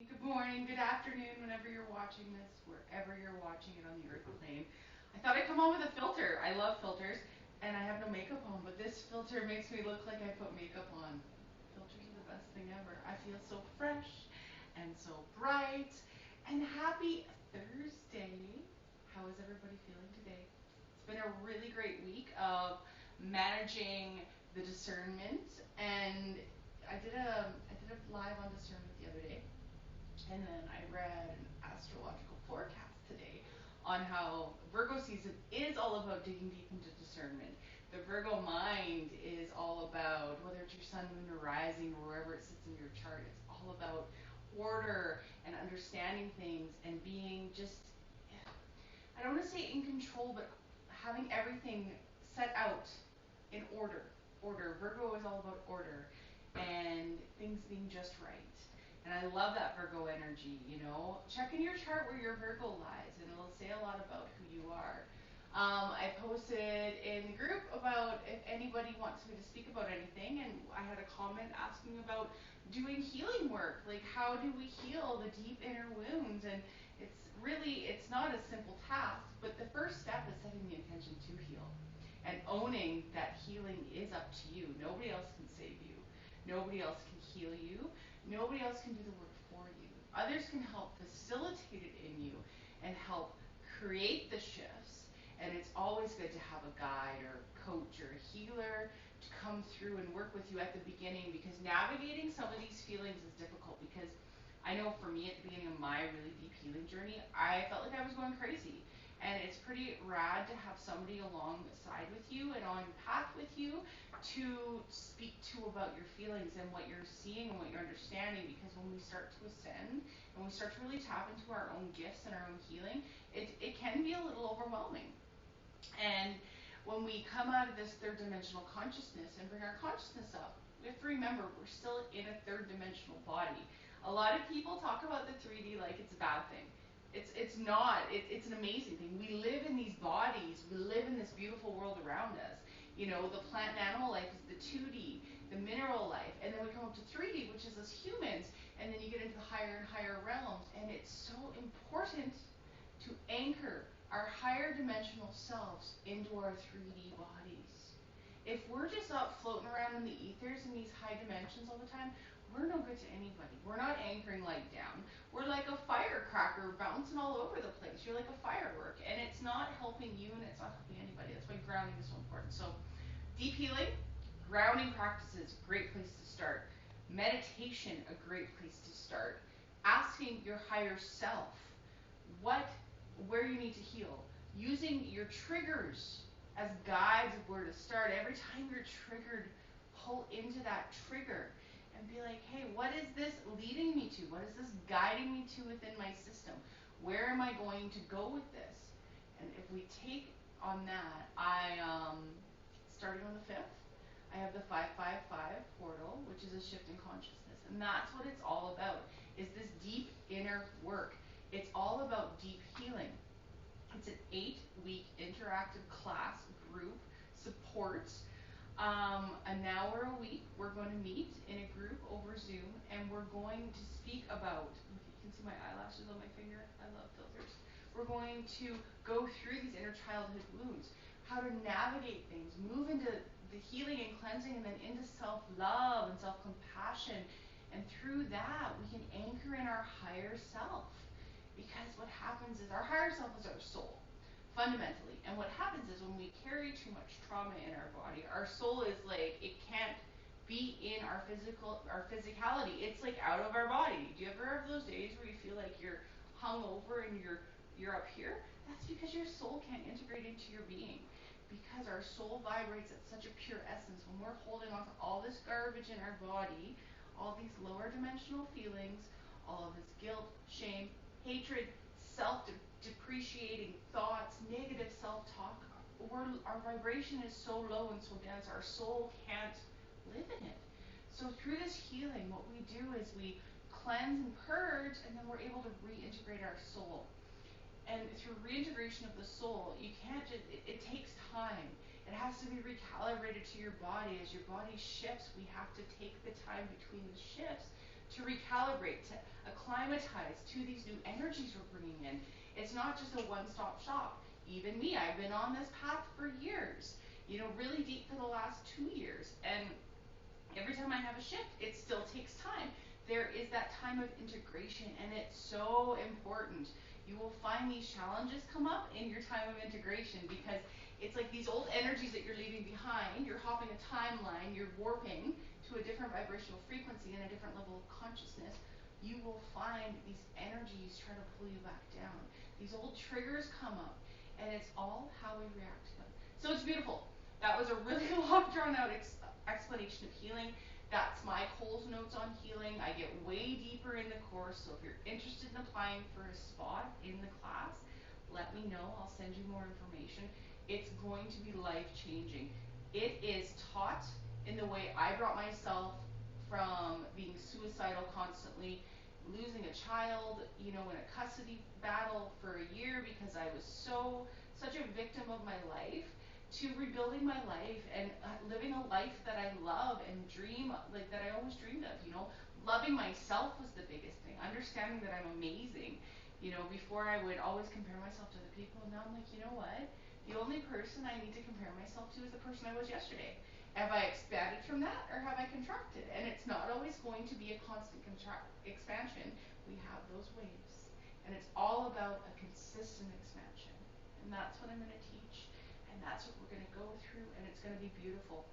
Good morning, good afternoon, whenever you're watching this, wherever you're watching it on the earth plane. I thought I'd come on with a filter. I love filters, and I have no makeup on, but this filter makes me look like I put makeup on. Filters are the best thing ever. I feel so fresh and so bright and happy Thursday. How is everybody feeling today? It's been a really great week of managing the discernment, and I did a live on discernment the other day, and then I read an astrological forecast today on how Virgo season is all about digging deep into discernment. The Virgo mind is all about, whether it's your sun, moon, or rising, or wherever it sits in your chart, it's all about order and understanding things and being just, I don't want to say in control, but having everything set out in order. Order. Virgo is all about order and things being just right. And I love that Virgo energy, you know. Check in your chart where your Virgo lies, and it'll say a lot about who you are. I posted in the group about if anybody wants me to speak about anything, and I had a comment asking about doing healing work. Like, how do we heal the deep inner wounds? And it's not a simple task, but the first step is setting the intention to heal and owning that healing is up to you. Nobody else can save you. Nobody else can heal you. Nobody else can do the work for you. Others can help facilitate it in you and help create the shifts. And it's always good to have a guide or coach or a healer to come through and work with you at the beginning, because navigating some of these feelings is difficult. Because I know for me at the beginning of my really deep healing journey, I felt like I was going crazy. And it's pretty rad to have somebody alongside with you and on path with you to speak to about your feelings and what you're seeing and what you're understanding. Because when we start to ascend and we start to really tap into our own gifts and our own healing, it can be a little overwhelming. And when we come out of this third dimensional consciousness and bring our consciousness up, we have to remember we're still in a third dimensional body. A lot of people talk about the 3D like it's a bad thing. It's not. It's an amazing thing. We live in these bodies. We live in this beautiful world around us. You know, the plant and animal life is the 2D, the mineral life, and then we come up to 3D, which is us humans, and then you get into the higher and higher realms. And it's so important to anchor our higher dimensional selves into our 3D bodies. If we're just up floating around in the ethers in these high dimensions all the time, we're no good to anybody. We're not anchoring light down. We're like a firecracker bouncing all over the place. You're like a firework, and it's not helping you and it's not helping anybody. That's why grounding is so important. So, deep healing, grounding practices, great place to start. Meditation, a great place to start. Asking your higher self what where you need to heal. Using your triggers as guides of where to start. Every time you're triggered, pull into that trigger and be like, hey, what is this leading me to? What is this guiding me to within my system? Where am I going to go with this? And if we take on that, starting on the 5th, I have the 555 portal, which is a shift in consciousness. And that's what it's all about, is this deep inner work. It's all about deep healing. It's an 8-week interactive class group support. An hour a week, we're going to meet in a group over Zoom, and we're going to speak about, if you can see my eyelashes on my finger, I love filters. We're going to go through these inner childhood wounds, how to navigate things, move into the healing and cleansing, and then into self-love and self-compassion. And through that, we can anchor in our higher self. Because what happens is our higher self is our soul, fundamentally. And what happens is when we carry too much trauma in our body, our soul is like, it can't be in our physicality. It's like out of our body. Do you ever have those days where you feel like you're hung over and you're up here? That's because your soul can't integrate into your being. Because our soul vibrates at such a pure essence. When we're holding on to all this garbage in our body, all these lower dimensional feelings, all of this guilt, shame, hatred, self-depreciating thoughts, negative self-talk, our vibration is so low and so dense, our soul can't live in it. So through this healing, what we do is we cleanse and purge, and then we're able to reintegrate our soul. And through reintegration of the soul, you can't just, it takes time. It has to be recalibrated to your body. As your body shifts, we have to take the time between the shifts to recalibrate, to acclimatize to these new energies we're bringing in. It's not just a one-stop shop. Even me, I've been on this path for years, you know, really deep for the last 2 years. And every time I have a shift, it still takes time. There is that time of integration, and it's so important. You will find these challenges come up in your time of integration because it's like these old energies that you're leaving behind. You're hopping a timeline, you're warping to a different vibrational frequency and a different level of consciousness. You will find these energies try to pull you back down. These old triggers come up, and it's all how we react to them. So it's beautiful. That was a really long, drawn out explanation of healing. That's my Cole's notes on healing. I get way deeper in the course, so if you're interested in applying for a spot in the class, let me know. I'll send you more information. It's going to be life-changing. It is taught in the way I brought myself from being suicidal constantly, losing a child, you know, in a custody battle for a year because I was such a victim of my life, to rebuilding my life and living a life that I love and dream, like that I always dreamed of, you know. Loving myself was the biggest thing. Understanding that I'm amazing. You know, before I would always compare myself to other people, and now I'm like, you know what? The only person I need to compare myself to is the person I was yesterday. Have I expanded from that, or have I contracted? And it's not always going to be a constant expansion. We have those waves. And it's all about a consistent expansion. And that's what I'm going to teach. And that's what we're going to go through, and it's going to be beautiful.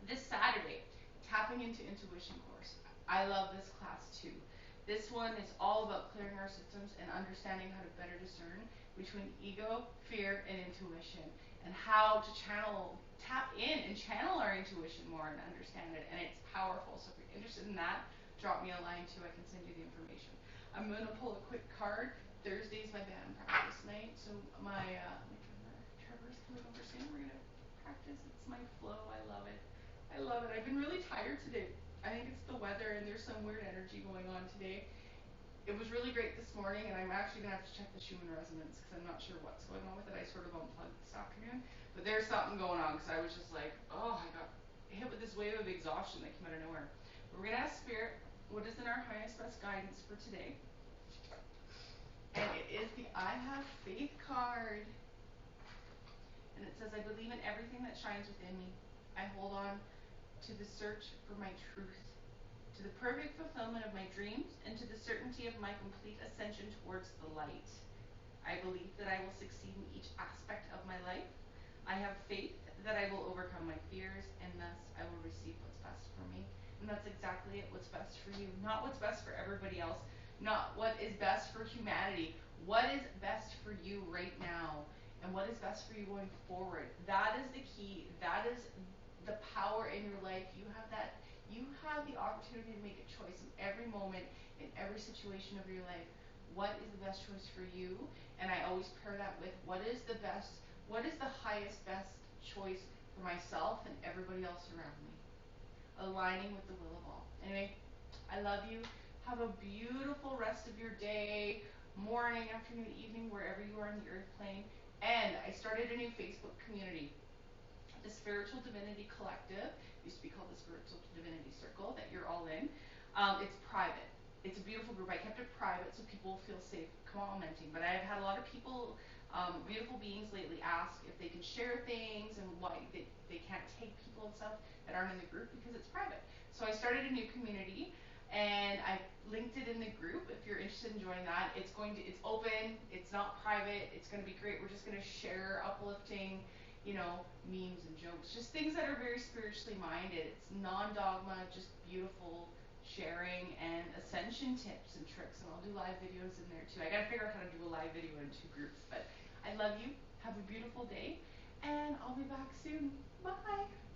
This Saturday, Tapping into Intuition course. I love this class too. This one is all about clearing our systems and understanding how to better discern between ego, fear, and intuition, and how to tap in and channel our intuition more and understand it. And it's powerful. So if you're interested in that, drop me a line too. I can send you the information. I'm going to pull a quick card. Thursday's my band practice night, so my Trevor's coming over soon. We're gonna practice. It's my flow. I love it. I love it. I've been really tired today. I think it's the weather, and there's some weird energy going on today. It was really great this morning, and I'm actually gonna have to check the Schumann resonance because I'm not sure what's going on with it. I sort of unplugged this afternoon, but there's something going on because I was just like, oh, I got hit with this wave of exhaustion that came out of nowhere. But we're gonna ask Spirit, what is in our highest best guidance for today? And it is the I Have Faith card. And it says, I believe in everything that shines within me. I hold on to the search for my truth, to the perfect fulfillment of my dreams, and to the certainty of my complete ascension towards the light. I believe that I will succeed in each aspect of my life. I have faith that I will overcome my fears, and thus I will receive what's best for me. And that's exactly it, what's best for you. Not what's best for everybody else, not what is best for humanity. What is best for you right now? And what is best for you going forward? That is the key. That is the power in your life. You have that. You have the opportunity to make a choice in every moment, in every situation of your life. What is the best choice for you? And I always pair that with what is the highest, best choice for myself and everybody else around me. Aligning with the will of all. Anyway, I love you. Have a beautiful rest of your day, morning, afternoon, evening, wherever you are in the earth plane. And I started a new Facebook community, the Spiritual Divinity Collective. It used to be called the Spiritual Divinity Circle, that you're all in. It's private. It's a beautiful group. I kept it private so people feel safe commenting. But I've had a lot of people, beautiful beings lately, ask if they can share things and why they can't take people and stuff that aren't in the group because it's private. So I started a new community, and I linked it in the group. If you're interested in joining that, it's open, it's not private, it's going to be great. We're just going to share uplifting, memes and jokes, just things that are very spiritually minded. It's non-dogma, just beautiful sharing and ascension tips and tricks, and I'll do live videos in there too. I got to figure out how to do a live video in 2 groups, but I love you. Have a beautiful day, and I'll be back soon. Bye.